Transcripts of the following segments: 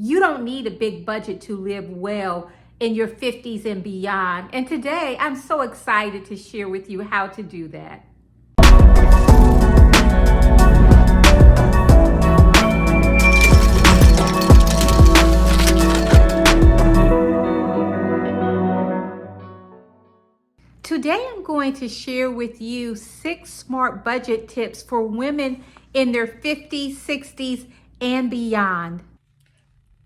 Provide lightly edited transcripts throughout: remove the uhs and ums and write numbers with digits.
You don't need a big budget to live well in your 50s and beyond. And today, I'm so excited to share with you how to do that. Today, I'm going to share with you 6 smart budget tips for women in their 50s, 60s, and beyond.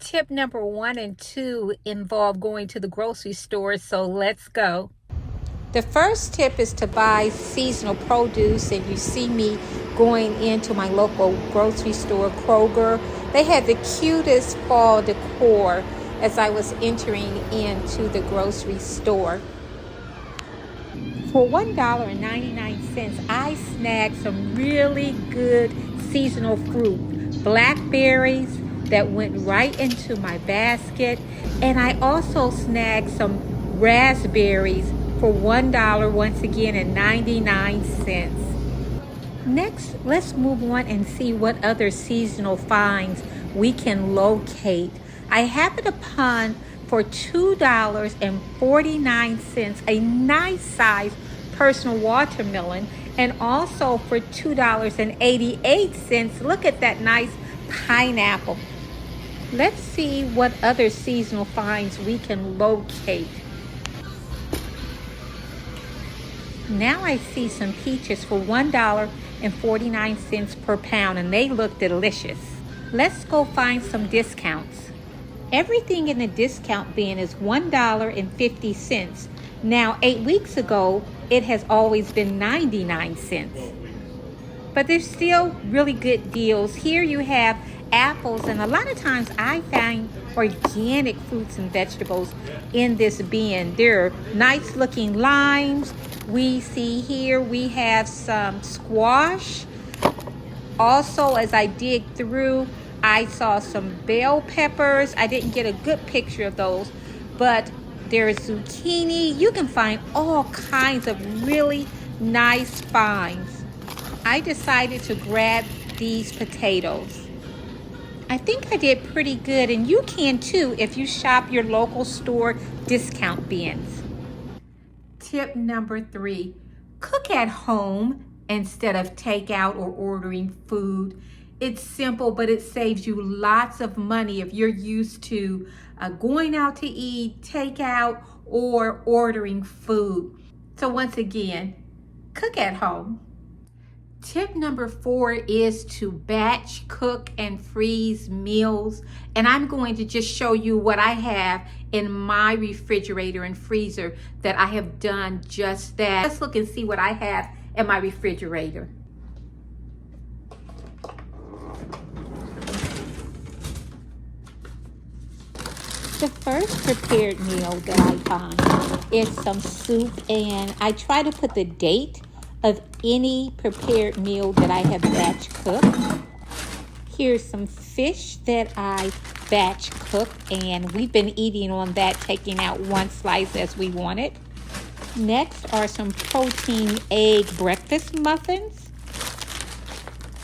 Tip number 1 and 2 involve going to the grocery store, so let's go. The first tip is to buy seasonal produce, and you see me going into my local grocery store, Kroger. They had the cutest fall decor as I was entering into the grocery store. For $1.99, I snagged some really good seasonal fruit, blackberries that went right into my basket, and I also snagged some raspberries for $1 once again and 99 cents. Next, let's move on and see what other seasonal finds we can locate. I happened upon for $2.49 a nice size personal watermelon, and also for $2.88, look at that nice pineapple. Let's see what other seasonal finds we can locate. Now I see some peaches for $1.49 per pound, and they look delicious. Let's go find some discounts. Everything in the discount bin is $1.50. Now, 8 weeks ago, it has always been 99 cents. But there's still really good deals. Here you have apples, and a lot of times I find organic fruits and vegetables in this bin. There are nice looking limes. We see here we have some squash. Also, as I dig through, I saw some bell peppers. I didn't get a good picture of those, but there's zucchini. You can find all kinds of really nice finds. I decided to grab these potatoes. I think I did pretty good, and you can too if you shop your local store discount bins. Tip number 3, cook at home instead of takeout or ordering food. It's simple, but it saves you lots of money if you're used to going out to eat, takeout, or ordering food. So once again, cook at home. Tip number 4 is to batch cook and freeze meals. And I'm going to just show you what I have in my refrigerator and freezer that I have done just that. Let's look and see what I have in my refrigerator. The first prepared meal that I find is some soup, and I try to put the date of any prepared meal that I have batch cooked. Here's some fish that I batch cooked, and we've been eating on that, taking out one slice as we wanted. Next are some protein egg breakfast muffins,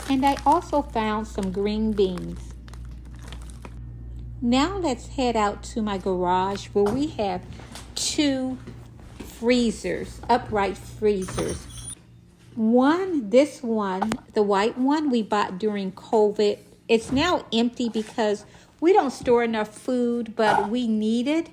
and I also found some green beans. Now let's head out to my garage where we have 2 freezers, upright freezers. This one, the white one we bought during COVID, it's now empty because we don't store enough food, but we need it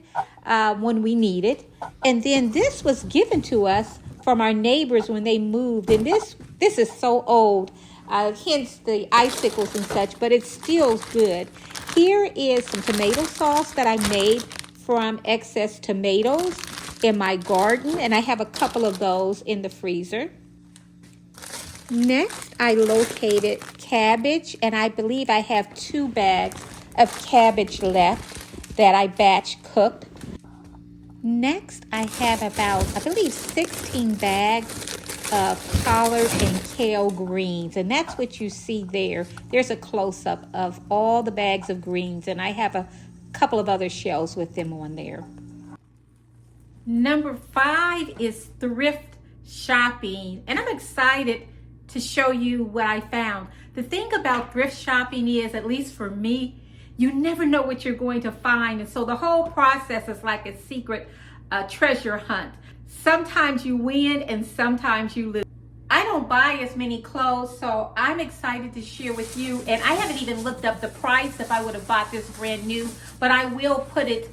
when we need it. And then this was given to us from our neighbors when they moved, and this is so old, hence the icicles and such, but it's still good. Here is some tomato sauce that I made from excess tomatoes in my garden, and I have a couple of those in the freezer. Next, I located cabbage, and I believe I have 2 bags of cabbage left that I batch cooked. Next, I have about, I believe, 16 bags of collard and kale greens, and that's what you see there. There's a close-up of all the bags of greens, and I have a couple of other shells with them on there. Number 5 is thrift shopping, and I'm excited to show you what I found. The thing about thrift shopping is, at least for me, You never know what you're going to find. And so the whole process is like a secret treasure hunt. Sometimes you win and sometimes you lose. I don't buy as many clothes, so I'm excited to share with you. And I haven't even looked up the price if I would have bought this brand new, but I will put it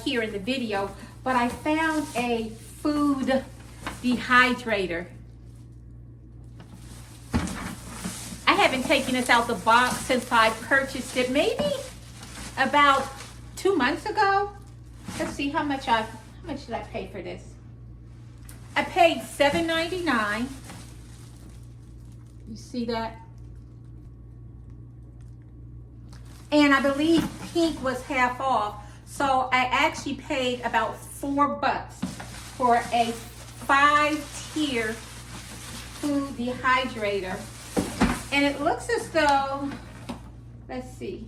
here in the video. But I found a food dehydrator. I haven't taken this out the box since I purchased it, maybe about 2 months ago. Let's see how much did I pay for this? I paid $7.99. You see that? And I believe pink was half off. So I actually paid about $4 for a 5-tier food dehydrator. And it looks as though, let's see.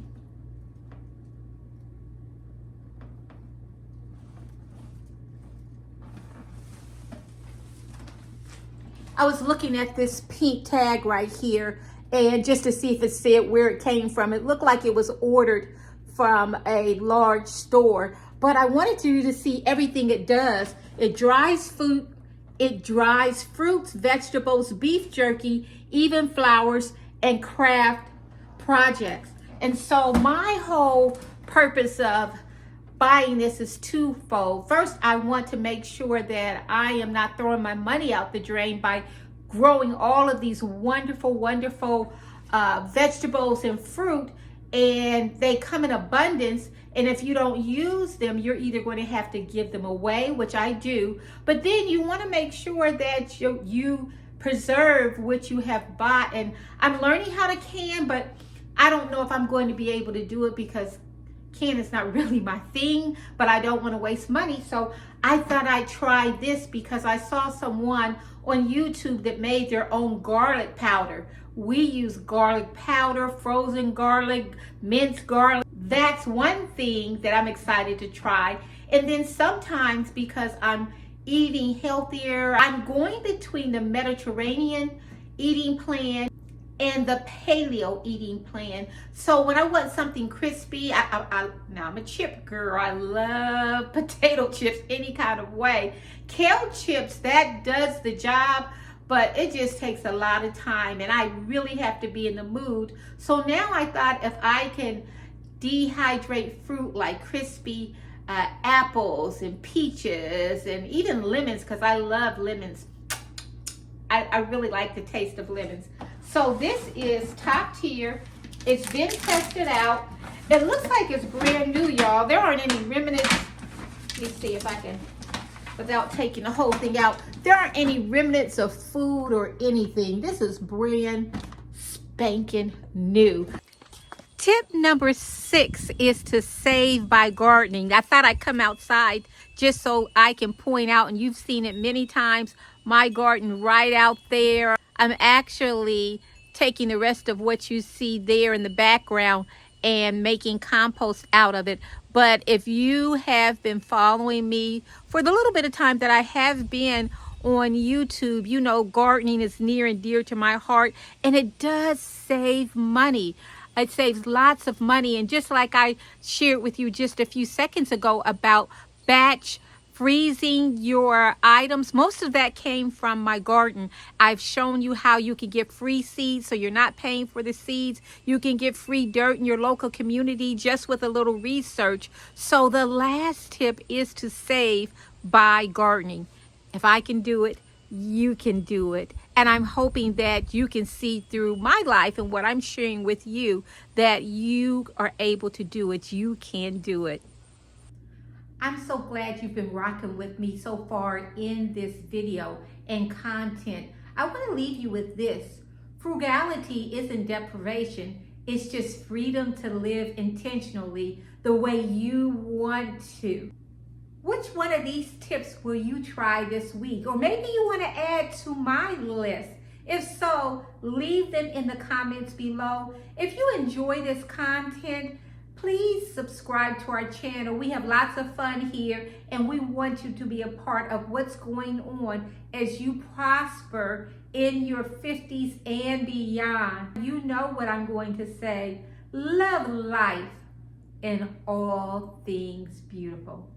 I was looking at this pink tag right here, and just to see if it said where it came from. It looked like it was ordered from a large store, but I wanted you to see everything it does. It dries food, it dries fruits, vegetables, beef jerky, even flowers, and craft projects. And so my whole purpose of buying this is twofold. First, I want to make sure that I am not throwing my money out the drain by growing all of these wonderful, wonderful vegetables and fruit, and they come in abundance. And if you don't use them, you're either going to have to give them away, which I do, but then you want to make sure that you preserve what you have bought. And I'm learning how to can, but I don't know if I'm going to be able to do it because can is not really my thing, but I don't want to waste money. So I thought I'd try this because I saw someone on YouTube that made their own garlic powder. We use garlic powder, frozen garlic, minced garlic. That's one thing that I'm excited to try. And then sometimes, because I'm eating healthier, I'm going between the Mediterranean eating plan and the paleo eating plan. So when I want something crispy, now I'm a chip girl. I love potato chips any kind of way. Kale chips, that does the job, but it just takes a lot of time and I really have to be in the mood. So now I thought if I can dehydrate fruit like crispy apples and peaches and even lemons, because I love lemons. I really like the taste of lemons. So this is top tier. It's been tested out. It looks like it's brand new, y'all. There aren't any remnants. Let me see if I can, without taking the whole thing out. There aren't any remnants of food or anything. This is brand spanking new. Tip number 6 is to save by gardening. I thought I'd come outside just so I can point out, and you've seen it many times, my garden right out there. I'm actually taking the rest of what you see there in the background and making compost out of it. But if you have been following me for the little bit of time that I have been on YouTube, you know gardening is near and dear to my heart, and it does save money. It saves lots of money. And just like I shared with you just a few seconds ago about batch freezing your items, most of that came from my garden. I've shown you how you can get free seeds, so you're not paying for the seeds. You can get free dirt in your local community just with a little research. So the last tip is to save by gardening. If I can do it, you can do it. And I'm hoping that you can see through my life and what I'm sharing with you that you are able to do it. You can do it. I'm so glad you've been rocking with me so far in this video and content. I want to leave you with this. Frugality isn't deprivation. It's just freedom to live intentionally the way you want to. Which one of these tips will you try this week? Or maybe you want to add to my list. If so, leave them in the comments below. If you enjoy this content, please subscribe to our channel. We have lots of fun here, and we want you to be a part of what's going on as you prosper in your 50s and beyond. You know what I'm going to say. Love life, in all things beautiful.